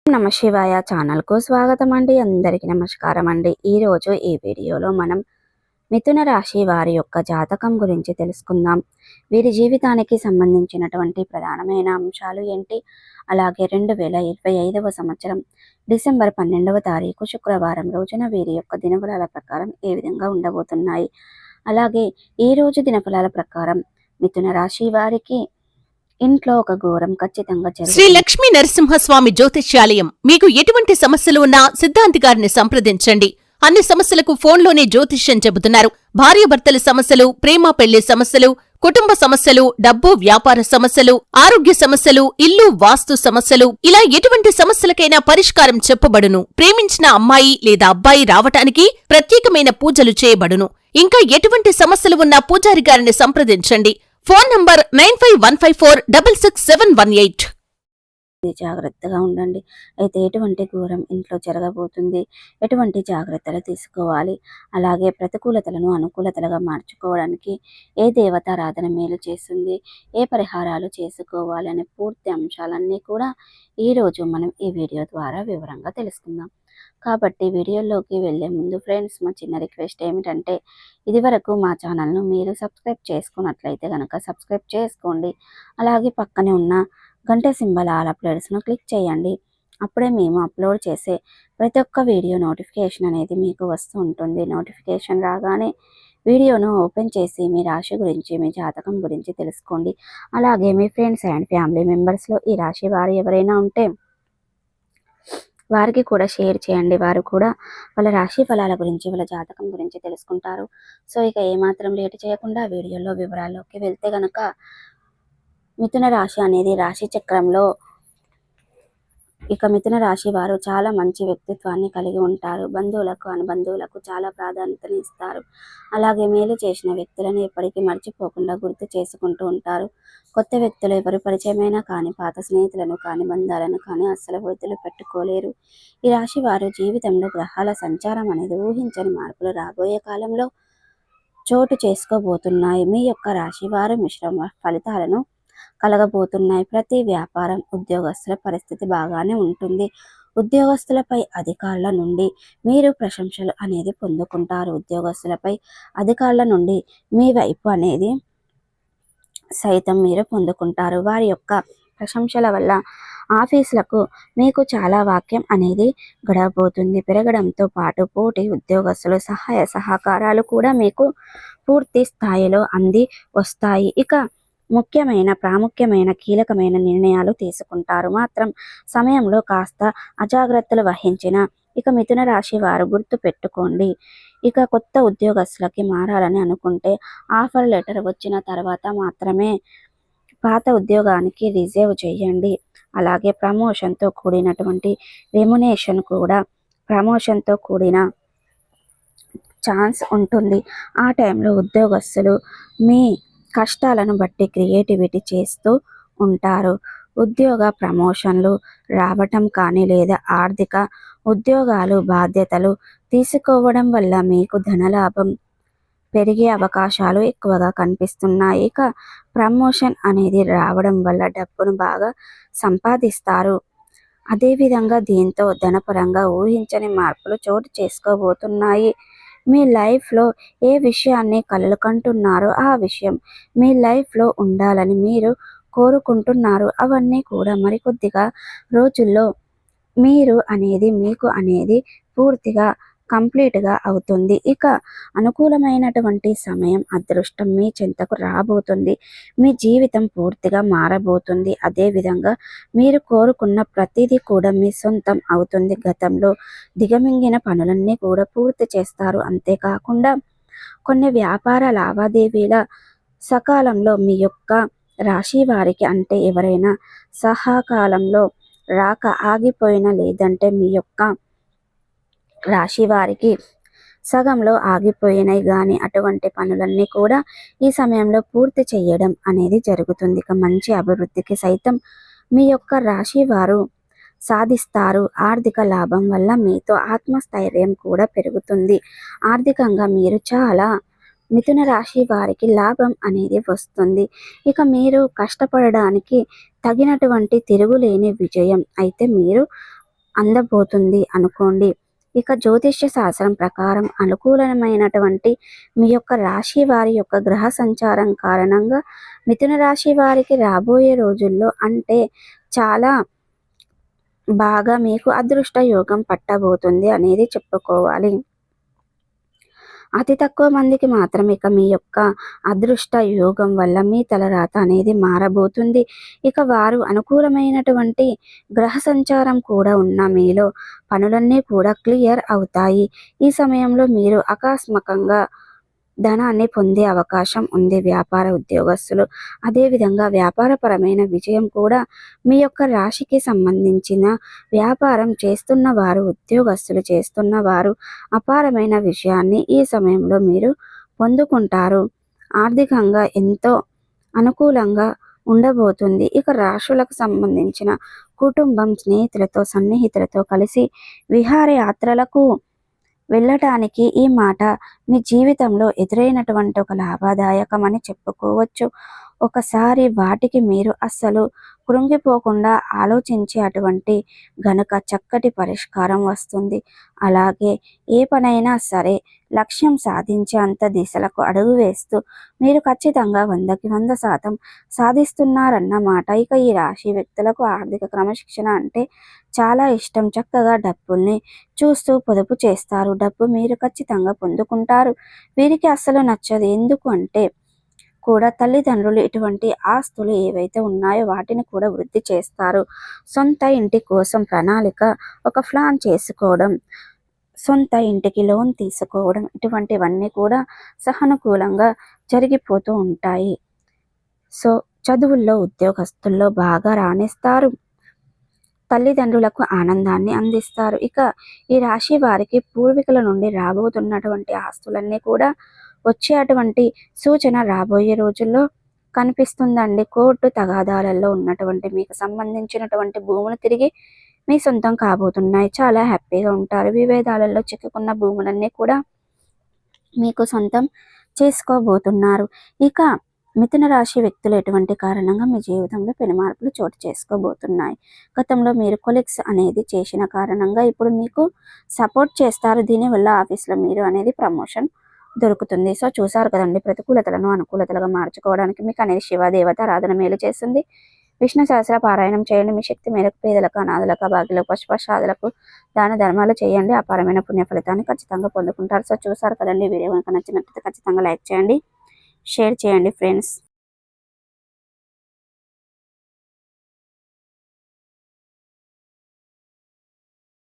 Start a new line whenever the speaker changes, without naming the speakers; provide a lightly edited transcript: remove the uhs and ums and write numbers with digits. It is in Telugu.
నమ శివాయ ఛానల్కు స్వాగతం అండి. అందరికీ నమస్కారం అండి. ఈరోజు ఈ వీడియోలో మనం మిథున రాశి వారి యొక్క జాతకం గురించి తెలుసుకుందాం. వీరి జీవితానికి సంబంధించినటువంటి ప్రధానమైన అంశాలు ఏంటి, అలాగే 2025వ సంవత్సరం డిసెంబర్ 12వ తారీఖు శుక్రవారం రోజున వీరి యొక్క దినఫలాల ప్రకారం ఏ విధంగా ఉండబోతున్నాయి, అలాగే ఈ రోజు దినఫలాల ప్రకారం మిథున రాశి వారికి ఇంట్లో ఒక ఘోరం ఖచ్చితంగా
శ్రీ లక్ష్మీ నరసింహస్వామి జ్యోతిష్యాలయం. మీకు ఎటువంటి సమస్యలు ఉన్నా సిద్ధాంతి గారిని సంప్రదించండి. అన్ని సమస్యలకు ఫోన్లోనే జ్యోతిష్యం చెబుతున్నారు. భార్యాభర్తల సమస్యలు, ప్రేమ పెళ్లి సమస్యలు, కుటుంబ సమస్యలు, డబ్బు వ్యాపార సమస్యలు, ఆరోగ్య సమస్యలు, ఇల్లు వాస్తు సమస్యలు, ఇలా ఎటువంటి సమస్యలకైనా పరిష్కారం చెప్పబడును. ప్రేమించిన అమ్మాయి లేదా అబ్బాయి రావటానికి ప్రత్యేకమైన పూజలు చేయబడును. ఇంకా ఎటువంటి సమస్యలు ఉన్నా పూజారి గారిని సంప్రదించండి. Phone number 9514666718.
జాగ్రత్తగా ఉండండి. అయితే ఎటువంటి ఘోరం ఇంట్లో జరగబోతుంది, ఎటువంటి జాగ్రత్తలు తీసుకోవాలి, అలాగే ప్రతికూలతలను అనుకూలతలుగా మార్చుకోవడానికి ఏ దేవతారాధన మేలు చేస్తుంది, ఏ పరిహారాలు చేసుకోవాలి అనే పూర్తి అంశాలన్నీ కూడా ఈరోజు మనం ఈ వీడియో ద్వారా వివరంగా తెలుసుకుందాం. కాబట్టి వీడియోలోకి వెళ్లే ముందు ఫ్రెండ్స్, మా చిన్న రిక్వెస్ట్ ఏమిటంటే, ఇదివరకు మా ఛానల్ను మీరు సబ్స్క్రైబ్ చేసుకున్నట్లయితే కనుక సబ్స్క్రైబ్ చేసుకోండి. అలాగే పక్కనే ఉన్న గంట సింబల్ ఆల్ అప్లోడ్స్ను క్లిక్ చేయండి. అప్పుడే మేము అప్లోడ్ చేసే ప్రతి ఒక్క వీడియో నోటిఫికేషన్ అనేది మీకు వస్తూ ఉంటుంది. నోటిఫికేషన్ రాగానే వీడియోను ఓపెన్ చేసి మీ రాశి గురించి, మీ జాతకం గురించి తెలుసుకోండి. అలాగే మీ ఫ్రెండ్స్ అండ్ ఫ్యామిలీ మెంబర్స్లో ఈ రాశి వారు ఎవరైనా ఉంటే వారికి కూడా షేర్ చేయండి. వారు కూడా వాళ్ళ రాశి ఫలాల గురించి, వాళ్ళ జాతకం గురించి తెలుసుకుంటారు. సో ఇక ఏమాత్రం లేట్ చేయకుండా వీడియోలో వివరాల్లోకి వెళ్తే గనక, మిథున రాశి అనేది రాశి చక్రంలో మిథున రాశి వారు చాలా మంచి వ్యక్తిత్వాన్ని కలిగి ఉంటారు. బంధువులకు, అనుబంధువులకు చాలా ప్రాధాన్యతను ఇస్తారు. అలాగే మేలు చేసిన వ్యక్తులను ఎప్పటికీ మర్చిపోకుండా గుర్తు చేసుకుంటూ ఉంటారు. కొత్త వ్యక్తులు ఎవరు పరిచయమైనా కానీ పాత స్నేహితులను కానీ బంధాలను కానీ అస్సలు వృద్ధులు పెట్టుకోలేరు. ఈ రాశి వారు జీవితంలో గ్రహాల సంచారం అనేది ఊహించని మార్పులు రాబోయే కాలంలో చోటు చేసుకోబోతున్నాయి. మీ యొక్క రాశి వారు మిశ్రమ ఫలితాలను కలగబోతున్నాయి. ప్రతి వ్యాపారం, ఉద్యోగస్తుల పరిస్థితి బాగానే ఉంటుంది. ఉద్యోగస్తులపై అధికారుల నుండి మీరు ప్రశంసలు అనేది పొందుకుంటారు. ఉద్యోగస్తులపై అధికారుల నుండి మీ వైపు అనేది సైతం మీరు పొందుకుంటారు. వారి యొక్క ప్రశంసల వల్ల ఆఫీసులకు మీకు చాలా వాక్యం అనేది గడవబోతుంది. పెరగడంతో పాటు పోటీ ఉద్యోగస్తులు సహాయ సహకారాలు కూడా మీకు పూర్తి స్థాయిలో అంది వస్తాయి. ఇక ప్రాముఖ్యమైన కీలకమైన నిర్ణయాలు తీసుకుంటారు. మాత్రం సమయంలో కాస్త అజాగ్రత్తలు వహించిన మిథున రాశి వారు గుర్తు పెట్టుకోండి. కొత్త ఉద్యోగస్తులకి మారాలని అనుకుంటే ఆఫర్ లెటర్ వచ్చిన తర్వాత మాత్రమే పాత ఉద్యోగానికి రిజర్వ్ చేయండి. అలాగే ప్రమోషన్తో కూడిన ఛాన్స్ ఉంటుంది. ఆ టైంలో ఉద్యోగస్తులు మీ కష్టాలను బట్టి క్రియేటివిటీ చేస్తూ ఉంటారు. ఉద్యోగ ప్రమోషన్లు రావటం కానీ లేదా ఆర్థిక ఉద్యోగాలు బాధ్యతలు తీసుకోవడం వల్ల మీకు ధనలాభం పెరిగే అవకాశాలు ఎక్కువగా కనిపిస్తున్నాయి. ప్రమోషన్ అనేది రావడం వల్ల డబ్బును బాగా సంపాదిస్తారు. అదేవిధంగా దీంతో ధనపరంగా ఊహించని మార్పులు చోటు చేసుకోబోతున్నాయి. మీ లైఫ్లో ఏ విషయాన్ని కలలు కంటున్నారో ఆ విషయం మీ లైఫ్లో ఉండాలని మీరు కోరుకుంటున్నారు. అవన్నీ కూడా మరికొద్దిగా రోజుల్లో మీకు అనేది పూర్తిగా కంప్లీట్గా అవుతుంది. అనుకూలమైనటువంటి సమయం, అదృష్టం మీ చెంతకు రాబోతుంది. మీ జీవితం పూర్తిగా మారబోతుంది. అదేవిధంగా మీరు కోరుకున్న ప్రతిదీ కూడా మీ సొంతం అవుతుంది. గతంలో దిగమింగిన పనులన్నీ కూడా పూర్తి చేస్తారు. అంతేకాకుండా కొన్ని వ్యాపార లావాదేవీల సకాలంలో మీ యొక్క రాశి వారికి, అంటే ఎవరైనా సకాలంలో రాక ఆగిపోయిన, లేదంటే మీ యొక్క రాశి వారికి సగంలో ఆగిపోయినాయి కానీ అటువంటి పనులన్నీ కూడా ఈ సమయంలో పూర్తి చేయడం అనేది జరుగుతుంది. మంచి అభివృద్ధికి సైతం మీ యొక్క రాశి వారు సాధిస్తారు. ఆర్థిక లాభం వల్ల మీతో ఆత్మస్థైర్యం కూడా పెరుగుతుంది. ఆర్థికంగా మీరు చాలా మిథున రాశి వారికి లాభం అనేది వస్తుంది. మీరు కష్టపడడానికి తగినటువంటి తిరుగులేని విజయం అయితే మీరు అందబోతుంది అనుకోండి. ఇక జ్యోతిష్య శాస్త్రం ప్రకారం అనుకూలమైనటువంటి మీ యొక్క రాశి వారి యొక్క గ్రహ సంచారం కారణంగా మిథున రాశి వారికి రాబోయే రోజుల్లో అంటే చాలా బాగా మీకు అదృష్ట యోగం పట్టబోతుంది అనేది చెప్పుకోవాలి. అతి తక్కువ మందికి మాత్రమే ఇక మీ యొక్క అదృష్ట యోగం వల్ల మీ తలరాత అనేది మారబోతుంది. ఇక వారు అనుకూలమైనటువంటి గ్రహ సంచారం కూడా ఉన్న మీలో పనులన్నీ కూడా క్లియర్ అవుతాయి. ఈ సమయంలో మీరు ఆకస్మికంగా ధనాన్ని పొందే అవకాశం ఉంది వ్యాపార ఉద్యోగస్తులు. అదేవిధంగా వ్యాపారపరమైన విజయం కూడా మీ యొక్క రాశికి సంబంధించిన వ్యాపారం చేస్తున్న వారు, ఉద్యోగస్తులు చేస్తున్న వారు అపారమైన విజయాన్ని ఈ సమయంలో మీరు పొందుకుంటారు. ఆర్థికంగా ఎంతో అనుకూలంగా ఉండబోతుంది. ఇక రాశులకు సంబంధించిన కుటుంబం, స్నేహితులతో, సన్నిహితులతో కలిసి విహారయాత్రలకు వెళ్ళటానికి ఈ మాట మీ జీవితంలో ఎదురైనటువంటి ఒక లాభదాయకం అని చెప్పుకోవచ్చు. ఒకసారి వాటికి మీరు అస్సలు కృంగిపోకుండా ఆలోచించి అటువంటి గనుక చక్కటి పరిష్కారం వస్తుంది. అలాగే ఏ పనైనా సరే లక్ష్యం సాధించేంత దిశలకు అడుగు వేస్తూ మీరు ఖచ్చితంగా 100కి 100% సాధిస్తున్నారన్నమాట. ఇక ఈ రాశి వ్యక్తులకు ఆర్థిక క్రమశిక్షణ అంటే చాలా ఇష్టం. చక్కగా డబ్బుల్ని చూస్తూ పొదుపు చేస్తారు. డబ్బు మీరు ఖచ్చితంగా పొందుకుంటారు. వీరికి అస్సలు నచ్చదు. ఎందుకు అంటే కూడా తల్లిదండ్రులు ఇటువంటి ఆస్తులు ఏవైతే ఉన్నాయో వాటిని కూడా వృద్ధి చేస్తారు. సొంత ఇంటి కోసం ప్రణాళిక, ఒక ప్లాన్ చేసుకోవడం, సొంత ఇంటికి లోన్ తీసుకోవడం ఇటువంటివన్నీ కూడా సహనుకూలంగా జరిగిపోతూ ఉంటాయి. సో చదువుల్లో, ఉద్యోగస్తుల్లో బాగా రాణిస్తారు. తల్లిదండ్రులకు ఆనందాన్ని అందిస్తారు. ఇక ఈ రాశి వారికి పూర్వీకుల నుండి రాబోతున్నటువంటి ఆస్తులన్నీ కూడా వచ్చేటువంటి సూచన రాబోయే రోజుల్లో కనిపిస్తుందండి. కోర్టు తగాదాలలో ఉన్నటువంటి మీకు సంబంధించినటువంటి భూములు తిరిగి మీ సొంతం కాబోతున్నాయి. చాలా హ్యాపీగా ఉంటారు. విభేదాలలో చిక్కుకున్న భూములన్నీ కూడా మీకు సొంతం చేసుకోబోతున్నారు. ఇక మిథున రాశి వ్యక్తులు ఎటువంటి కారణంగా మీ జీవితంలో పెను మార్పులు చోటు చేసుకోబోతున్నాయి. గతంలో మీరు కొలీగ్స్ అనేది చేసిన కారణంగా ఇప్పుడు మీకు సపోర్ట్ చేస్తారు. దీనివల్ల ఆఫీస్లో మీరు అనేది ప్రమోషన్ దొరుకుతుంది. సో చూసారు కదండి, ప్రతికూలతలను అనుకూలతలుగా మార్చుకోవడానికి మీకు అనేది శివదేవత ఆరాధన మేలు చేస్తుంది. విష్ణు సహస్ర పారాయణం చేయండి. మీ శక్తి మేరకు పేదలకు, అనాథలకు, అభాగ్యులకు, పశుపక్షాదులకు దాన ధర్మాలు చేయండి. అపారమైన పుణ్య ఫలితాన్ని ఖచ్చితంగా పొందుకుంటారు. సో చూసారు కదండి, వీడియో కనుక నచ్చినట్లయితే ఖచ్చితంగా లైక్ చేయండి, షేర్ చేయండి ఫ్రెండ్స్.